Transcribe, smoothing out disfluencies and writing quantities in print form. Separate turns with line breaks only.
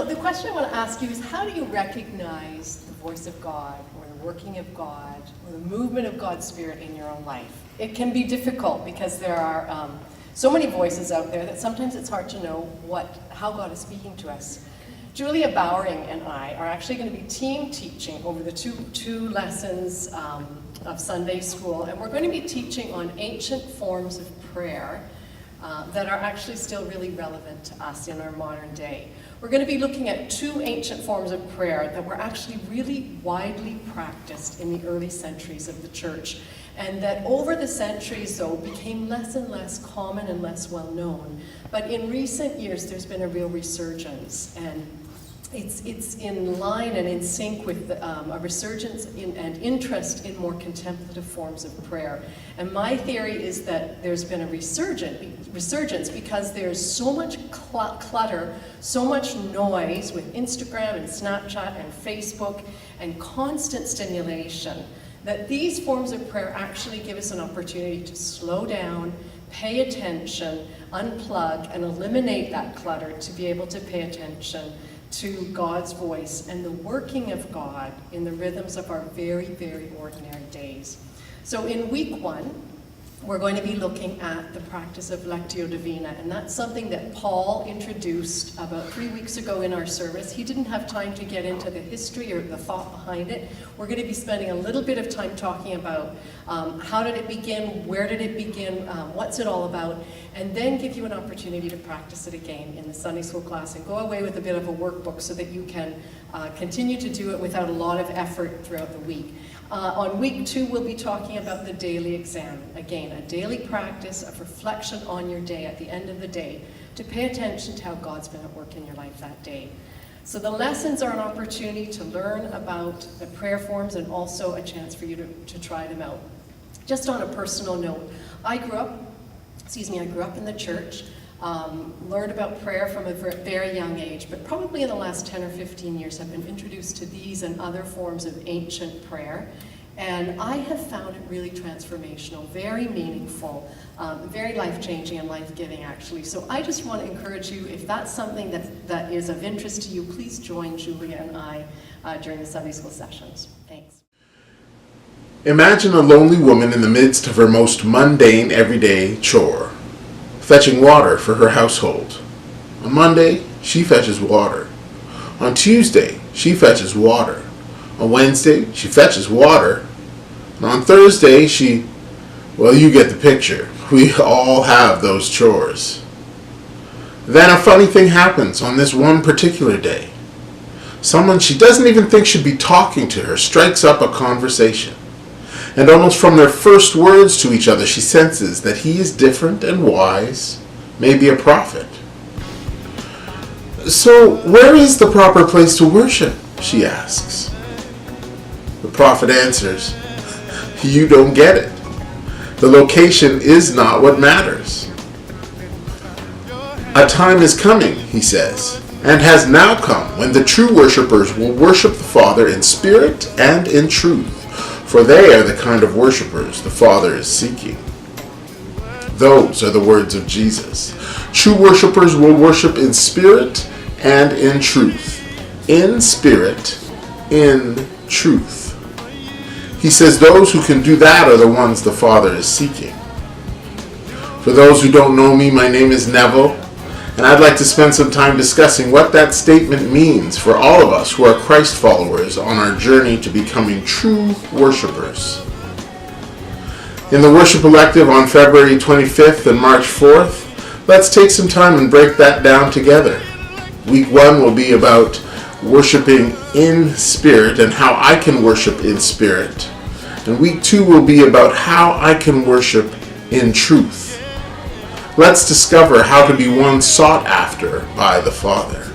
The question I want to ask you is, how do you recognize the voice of God or the working of God or the movement of God's Spirit in your own life? It can be difficult because there are so many voices out there that sometimes it's hard to know how God is speaking to us. Julia Bowering and I are actually going to be team teaching over the two lessons of Sunday school, and we're going to be teaching on ancient forms of prayer that are actually still really relevant to us in our modern day. We're going to be looking at two ancient forms of prayer that were actually really widely practiced in the early centuries of the church, and that over the centuries, though, became less and less common and less well known. But in recent years, there's been a real resurgence, and it's in line and in sync with a resurgence and interest in more contemplative forms of prayer. And my theory is that there's been a resurgence because there's so much clutter, so much noise with Instagram and Snapchat and Facebook and constant stimulation, that these forms of prayer actually give us an opportunity to slow down, pay attention, unplug, and eliminate that clutter to be able to pay attention to God's voice and the working of God in the rhythms of our very, very ordinary days. So in week 1, we're going to be looking at the practice of Lectio Divina, and that's something that Paul introduced about 3 weeks ago in our service. He didn't have time to get into the history or the thought behind it. We're going to be spending a little bit of time talking about how did it begin, where did it begin, what's it all about, and then give you an opportunity to practice it again in the Sunday school class and go away with a bit of a workbook so that you can continue to do it without a lot of effort throughout the week. On week 2, we'll be talking about the daily exam. Again, a daily practice of reflection on your day at the end of the day to pay attention to how God's been at work in your life that day. So the lessons are an opportunity to learn about the prayer forms and also a chance for you to try them out. Just on a personal note, I grew up in the church, learned about prayer from a very young age, but probably in the last 10 or 15 years I've been introduced to these and other forms of ancient prayer, and I have found it really transformational, very meaningful, very life-changing and life-giving actually. So I just want to encourage you, if that's something that is of interest to you, please join Julia and I during the Sunday school sessions. Thanks.
Imagine a lonely woman in the midst of her most mundane everyday chore, fetching water for her household. On Monday, she fetches water. On Tuesday, she fetches water. On Wednesday, she fetches water. And on Thursday, well, you get the picture. We all have those chores. Then a funny thing happens on this one particular day. Someone she doesn't even think should be talking to her strikes up a conversation. And almost from their first words to each other, she senses that he is different and wise, maybe a prophet. So, where is the proper place to worship? She asks. The prophet answers, you don't get it. The location is not what matters. A time is coming, he says, and has now come when the true worshipers will worship the Father in spirit and in truth. For they are the kind of worshipers the Father is seeking. Those are the words of Jesus. True worshipers will worship in spirit and in truth. In spirit, in truth. He says those who can do that are the ones the Father is seeking. For those who don't know me, my name is Neville, and I'd like to spend some time discussing what that statement means for all of us who are Christ followers on our journey to becoming true worshipers. In the Worship Elective on February 25th and March 4th, let's take some time and break that down together. Week 1 will be about worshiping in spirit and how I can worship in spirit. And week 2 will be about how I can worship in truth. Let's discover how to be one sought after by the Father.